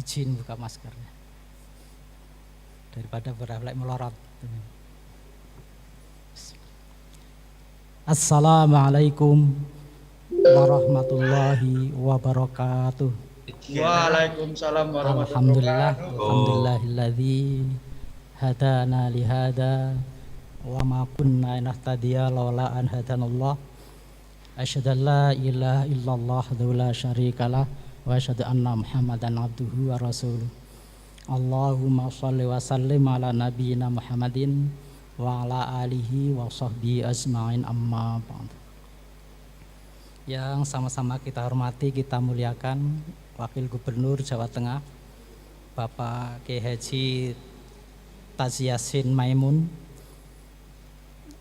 izin buka maskernya daripada beraflek melorot. Assalamualaikum warahmatullahi wabarakatuh. Waalaikumsalam warahmatullahi Alhamdulillah, wabarakatuh. alhamdulillahilladzi hadana li hada wa ma kunna nahtadiya laula an hadanallah. Asyhadu an la ilaha illallah wa la syarikalah wa asyhadu anna Muhammadan abduhu wa rasuluh. Allahumma shalli wa sallim ala nabiyyina Muhammadin wa ala alihi wa sahbihi ajma'in, amma ba'd. Yang sama-sama kita hormati, kita muliakan Wakil Gubernur Jawa Tengah Bapak Kiai Haji Taji Yassin Maimun,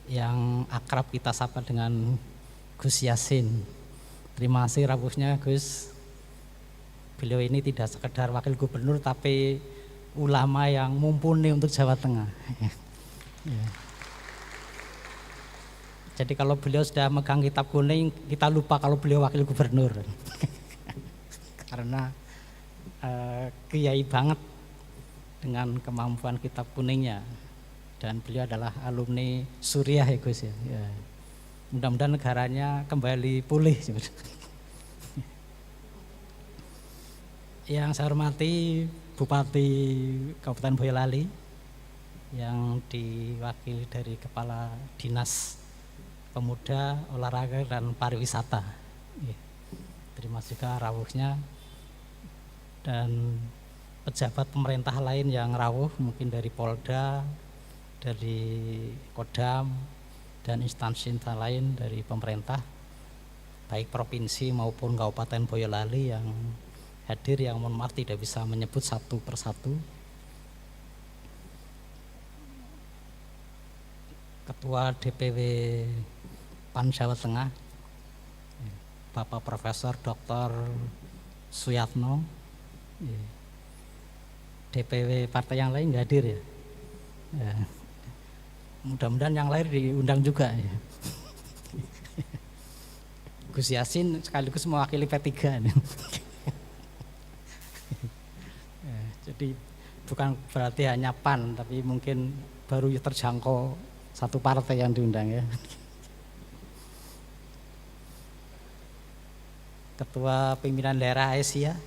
yang akrab kita sapa dengan Gus Yassin. Terima kasih rawuhnya Gus. Beliau ini tidak sekedar Wakil Gubernur tapi ulama yang mumpuni untuk Jawa Tengah. Ya. Jadi kalau beliau sudah megang kitab kuning, kita lupa kalau beliau Wakil Gubernur. Karena kiai banget dengan kemampuan kitab kuningnya. Dan beliau adalah alumni Suriah ya Gus ya. Ya. Mudah-mudahan negaranya kembali pulih. Yang saya hormati Bupati Kabupaten Boyolali, yang diwakili dari Kepala Dinas Pemuda, Olahraga dan Pariwisata. Terima kasih juga rawuhnya, dan pejabat pemerintah lain yang rawuh, mungkin dari Polda, dari Kodam, dan instansi lain dari pemerintah, baik provinsi maupun Kabupaten Boyolali yang hadir, yang mohon maaf tidak bisa menyebut satu persatu. Ketua DPW PAN Jawa Tengah Bapak Profesor Dr. Suyatno. DPW partai yang lain nggak hadir ya? Ya. Mudah-mudahan yang lain diundang juga ya. Gus Yassin sekaligus mewakili P3 ya, jadi bukan berarti hanya PAN, tapi mungkin baru terjangkau satu partai yang diundang ya. Ketua Pimpinan Daerah Asia,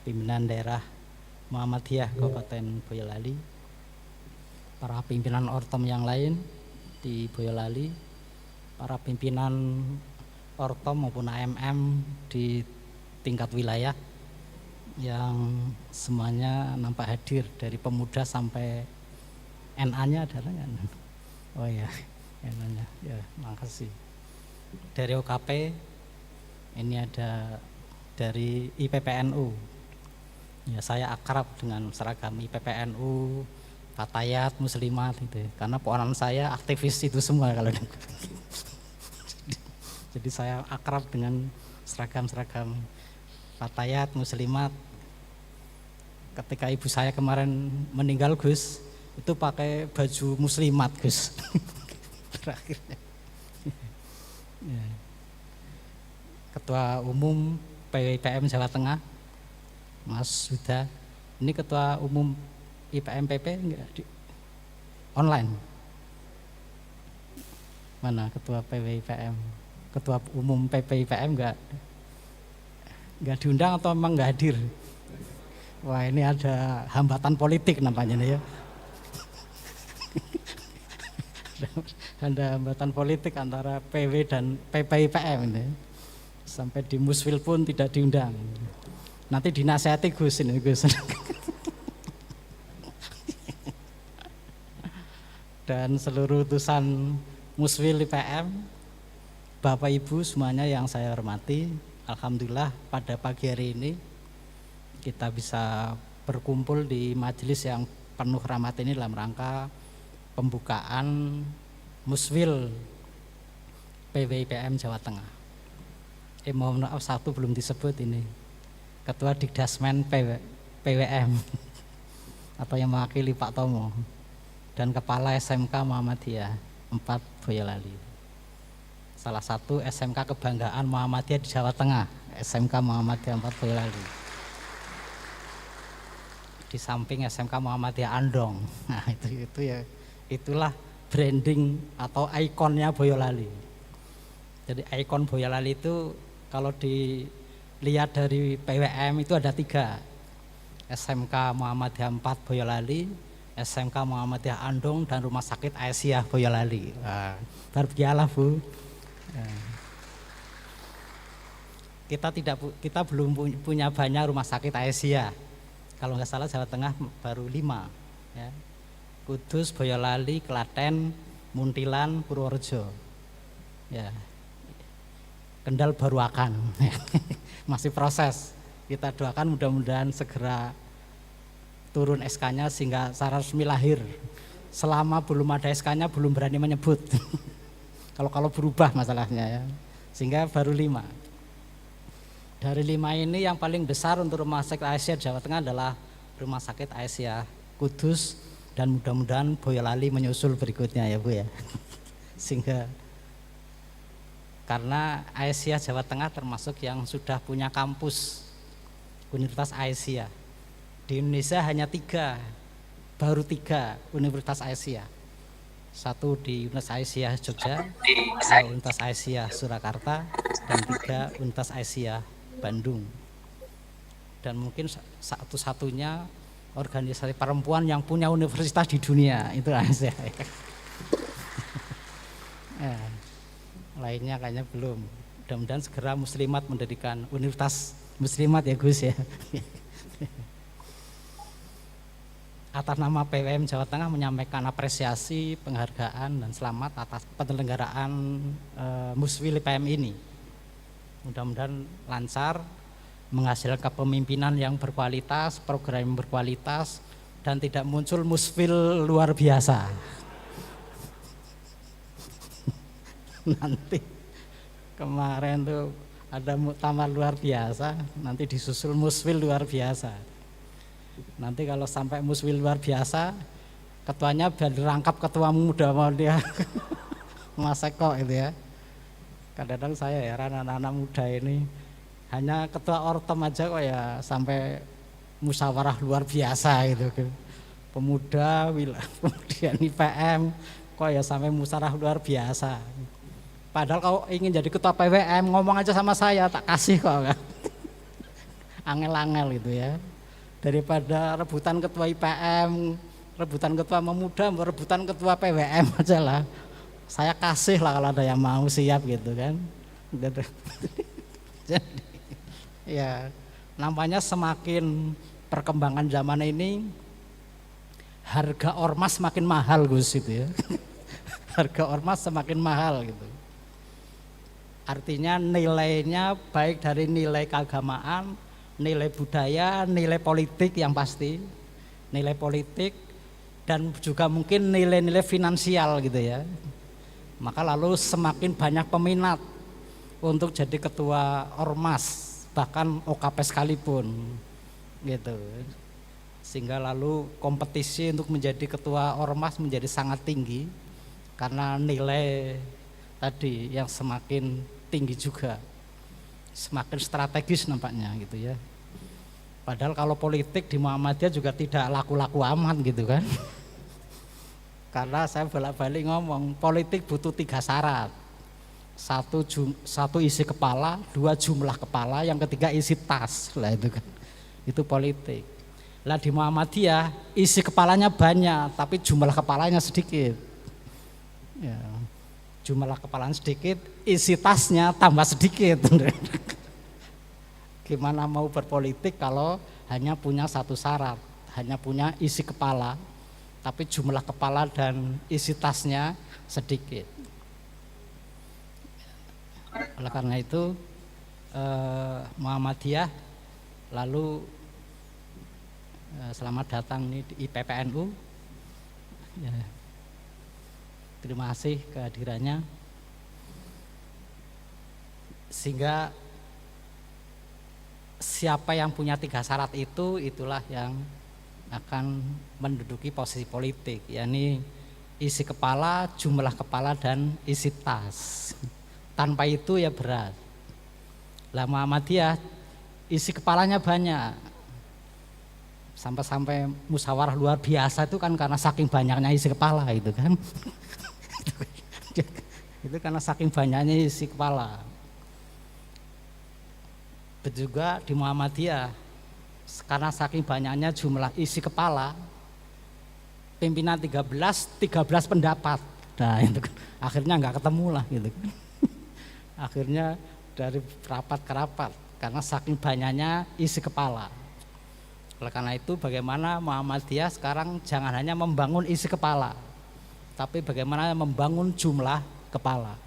Pimpinan Daerah Muhammadiyah Kabupaten Boyolali, para pimpinan Ortom yang lain di Boyolali, para pimpinan Ortom maupun AMM di tingkat wilayah yang semuanya nampak hadir, dari pemuda sampai NA-nya ada kan? Oh ya, NA-nya. Ya, makasih. Dari OKP ini ada dari IPPNU. Ya, saya akrab dengan seragam IPPNU, Fatayat, Muslimat itu. Karena ponakan saya aktivis itu semua kalau jadi saya akrab dengan seragam-seragam Fatayat, Muslimat. Ketika ibu saya kemarin meninggal Gus, itu pakai baju Muslimat Gus. Terakhirnya. Ya. Ketua Umum PWIPM Jawa Tengah, Mas Huda. Ini Ketua Umum IPMPP enggak di online? Mana Ketua PWIPM? Ketua Umum PPIPM enggak diundang atau memang enggak hadir? Wah, ini ada hambatan politik nampaknya nih ya. Ada hambatan politik antara PW dan PPIPM ini. Sampai di Muswil pun tidak diundang. Nanti dinasihati Gus ini Gus. Dan seluruh utusan Muswil IPM, Bapak Ibu semuanya yang saya hormati, alhamdulillah pada pagi hari ini kita bisa berkumpul di majelis yang penuh rahmat ini dalam rangka pembukaan Muswil PWIPM Jawa Tengah. Mohon maaf satu belum disebut ini, Ketua Dikdasmen PWM atau yang mewakili Pak Tomo, dan Kepala SMK Muhammadiyah 4 Boyolali. Salah satu SMK kebanggaan Muhammadiyah di Jawa Tengah, SMK Muhammadiyah 4 Boyolali. di samping SMK Muhammadiyah Andong. Nah itu ya, itulah branding atau ikonnya Boyolali. Jadi ikon Boyolali itu kalau dilihat dari PWM itu ada 3, SMK Muhammadiyah 4 Boyolali, SMK Muhammadiyah Andong, dan Rumah Sakit Aisyah Boyolali. Nah, terbialah Bu. Kita belum punya banyak rumah sakit Aisyah. Kalau nggak salah Jawa Tengah baru 5. Ya. Kudus, Boyolali, Klaten, Muntilan, Purworejo. Ya. Kendal baru akan. Masih proses. Kita doakan mudah-mudahan segera turun SK-nya sehingga secara resmi lahir. Selama belum ada SK-nya belum berani menyebut. Kalau berubah masalahnya ya. Sehingga baru 5. Dari 5 ini yang paling besar untuk Rumah Sakit Aisyah Jawa Tengah adalah Rumah Sakit Aisyah Kudus, dan mudah-mudahan Boyolali menyusul berikutnya ya Bu ya. Sehingga karena Aisyah Jawa Tengah termasuk yang sudah punya kampus Universitas Aisyah. Di Indonesia hanya 3, baru 3 Universitas Aisyah. 1 di Universitas Aisyah Jogja, 2 Universitas Aisyah Surakarta, dan 3 Universitas Aisyah Bandung. Dan mungkin satu-satunya organisasi perempuan yang punya universitas di dunia itu Aisyah. Ya, lainnya kayaknya belum. Mudah-mudahan segera Muslimat mendirikan universitas Muslimat ya Gus ya. Atas nama PWM Jawa Tengah menyampaikan apresiasi, penghargaan, dan selamat atas penyelenggaraan Muswil IPM ini. Mudah-mudahan lancar, menghasilkan kepemimpinan yang berkualitas, program yang berkualitas, dan tidak muncul musfil luar biasa. Nanti kemarin tuh ada muktamar luar biasa, nanti disusul musfil luar biasa. Nanti kalau sampai musfil luar biasa, ketuanya biar dirangkap ketua muda mau dia Mas Eko itu ya. Kadang-kadang saya heran anak-anak muda ini hanya ketua ortom aja kok ya sampai musyawarah luar biasa gitu. Pemuda, kemudian IPM kok ya sampai musyawarah luar biasa. Padahal kalau ingin jadi ketua PWM ngomong aja sama saya tak kasih kok kan. Angel-angel gitu ya. Daripada rebutan ketua IPM, rebutan ketua pemuda, rebutan ketua PWM aja lah. Saya kasih lah kalau ada yang mau siap gitu kan. Jadi ya nampaknya semakin perkembangan zaman ini harga ormas semakin mahal Gus itu ya. Harga ormas semakin mahal gitu. Artinya nilainya baik dari nilai keagamaan, nilai budaya, nilai politik yang pasti, nilai politik, dan juga mungkin nilai-nilai finansial gitu ya. Maka lalu semakin banyak peminat untuk jadi ketua ormas, bahkan OKP sekalipun gitu. Sehingga lalu kompetisi untuk menjadi ketua ormas menjadi sangat tinggi karena nilai tadi yang semakin tinggi juga, semakin strategis nampaknya gitu ya. Padahal kalau politik di Muhammadiyah juga tidak laku-laku amat gitu kan. Karena saya bolak-balik ngomong politik butuh 3 syarat. 1 isi kepala, 2 jumlah kepala, yang ketiga isi tas lah itu kan. Itu politik. Lah di Muhammadiyah isi kepalanya banyak tapi jumlah kepalanya sedikit. Ya, jumlah kepalanya sedikit, isi tasnya tambah sedikit. Gimana mau berpolitik kalau hanya punya 1 syarat, hanya punya isi kepala tapi jumlah kepala dan isi tasnya sedikit. Oleh karena itu Muhammadiyah lalu selamat datang nih di IPPNU ya, terima kasih kehadirannya, sehingga siapa yang punya 3 syarat itu itulah yang akan menduduki posisi politik, yakni isi kepala, jumlah kepala, dan isi tas. Tanpa itu ya berat. Lah Muhammadiyah isi kepalanya banyak Sampai-sampai musyawarah luar biasa itu kan karena saking banyaknya isi kepala itu kan. Itu karena saking banyaknya isi kepala. Juga di Muhammadiyah karena saking banyaknya jumlah isi kepala, pimpinan 13 pendapat. Nah itu kan akhirnya nggak ketemu lah gitu kan. Akhirnya dari rapat ke rapat karena saking banyaknya isi kepala. Oleh karena itu bagaimana Muhammadiyah sekarang jangan hanya membangun isi kepala, tapi bagaimana membangun jumlah kepala.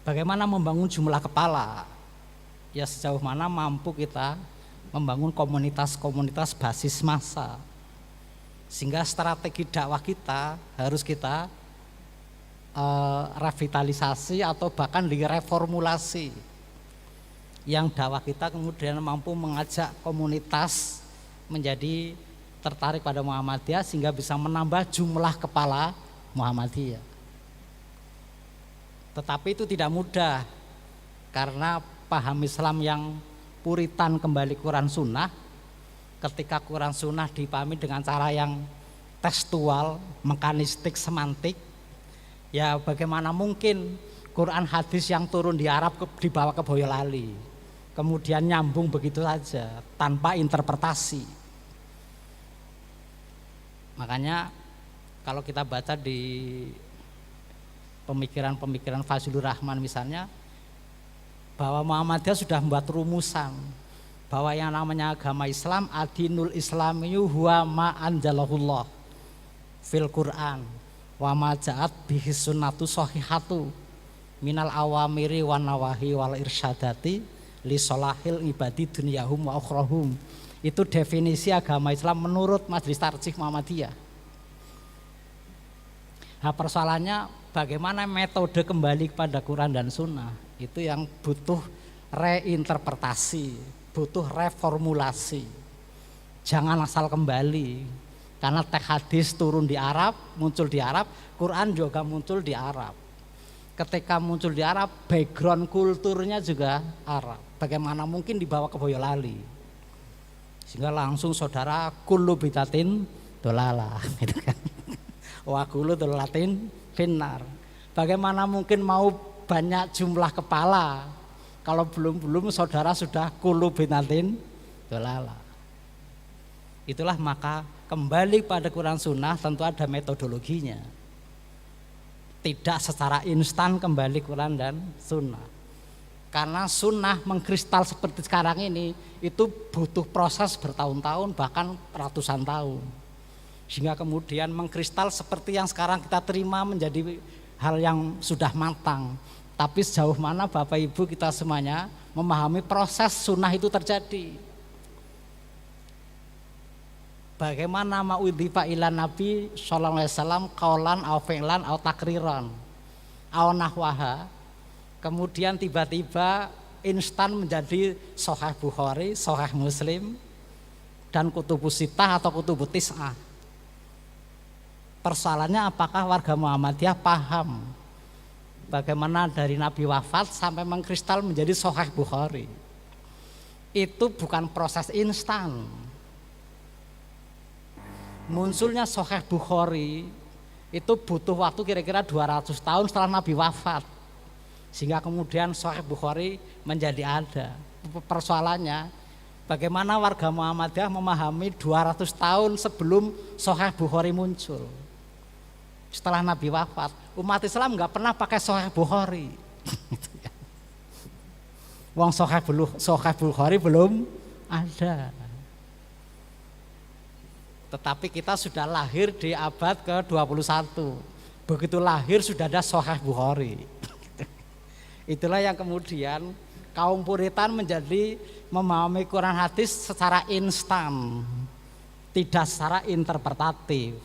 Bagaimana membangun jumlah kepala? Ya sejauh mana mampu kita membangun komunitas-komunitas basis massa. Sehingga strategi dakwah kita harus kita revitalisasi atau bahkan direformulasi. Yang dakwah kita kemudian mampu mengajak komunitas menjadi tertarik pada Muhammadiyah sehingga bisa menambah jumlah kepala Muhammadiyah. Tetapi itu tidak mudah karena paham Islam yang puritan kembali Quran Sunnah. Ketika Quran Sunnah dipahami dengan cara yang tekstual, mekanistik, semantik, ya bagaimana mungkin Quran hadis yang turun di Arab dibawa ke Boyolali kemudian nyambung begitu saja tanpa interpretasi. Makanya kalau kita baca di pemikiran-pemikiran Fazlur Rahman misalnya, bahwa Muhammadiyah sudah membuat rumusan bahwa yang namanya agama Islam adinul islamiyu huwa ma anjalahullah fil Quran wa ma ja'at bihi sunnatu sahihatu minal awamiri wan nawahi wal irsyadati li solahil ibadi dunyahum wa ukhrahum. Itu definisi agama Islam menurut Majelis Tarjih Muhammadiyah. Nah persoalannya bagaimana metode kembali kepada Quran dan Sunnah, itu yang butuh reinterpretasi, butuh reformulasi. Jangan asal kembali, karena teks hadis turun di Arab, muncul di Arab, Quran juga muncul di Arab. Ketika muncul di Arab, background kulturnya juga Arab. Bagaimana mungkin dibawa ke Boyolali? Sehingga langsung saudara kullu bidatin dolalah, gitu kan. Wa kullu dolatin finnar. Bagaimana mungkin mau banyak jumlah kepala kalau belum saudara sudah kullu bidatin dolalah. Itulah maka kembali pada Quran Sunnah tentu ada metodologinya. Tidak secara instan kembali Quran dan Sunnah. Karena Sunnah mengkristal seperti sekarang ini itu butuh proses bertahun-tahun bahkan ratusan tahun. Sehingga kemudian mengkristal seperti yang sekarang kita terima menjadi hal yang sudah matang. Tapi sejauh mana Bapak Ibu kita semuanya memahami proses Sunnah itu terjadi. Bagaimana ma'udhifa ilan Nabi sallallahu alaihi wasallam qaulan au fi'lan au takriran au nahwaha. Kemudian tiba-tiba instan menjadi Sahih Bukhari, Sahih Muslim dan Kutubus Sittah atau Kutubut Tis'ah. Persoalannya apakah warga Muhammadiyah paham bagaimana dari Nabi wafat sampai mengkristal menjadi Sahih Bukhari. Itu bukan proses instan. Munculnya Sahih Bukhari itu butuh waktu kira-kira 200 tahun setelah Nabi wafat. Sehingga kemudian Sahih Bukhari menjadi ada. Persoalannya bagaimana warga Muhammadiyah memahami 200 tahun sebelum Sahih Bukhari muncul. Setelah Nabi wafat, umat Islam nggak pernah pakai Sahih Bukhari. Wong Sahih Bukhari belum ada. Tetapi kita sudah lahir di abad ke-21. Begitu lahir sudah ada Sahih Bukhari. Itulah yang kemudian kaum Puritan menjadi memahami Quran hadis secara instan, tidak secara interpretatif.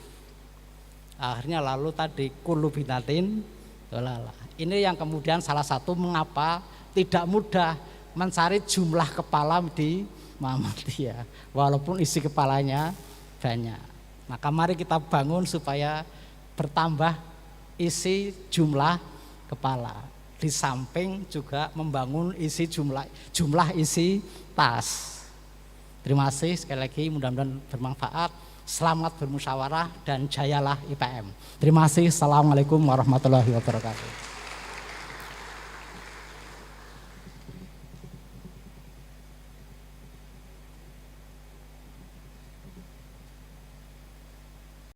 Akhirnya lalu tadi kullu bidatin dolalah. Ini yang kemudian salah satu mengapa tidak mudah mencari jumlah kepala di Muhammadiyah, walaupun isi kepalanya banyak. Maka mari kita bangun supaya bertambah isi jumlah kepala. Di samping juga membangun isi jumlah isi tas. Terima kasih sekali lagi, mudah-mudahan bermanfaat. Selamat bermusyawarah dan jayalah IPM. Terima kasih. Assalamualaikum warahmatullahi wabarakatuh.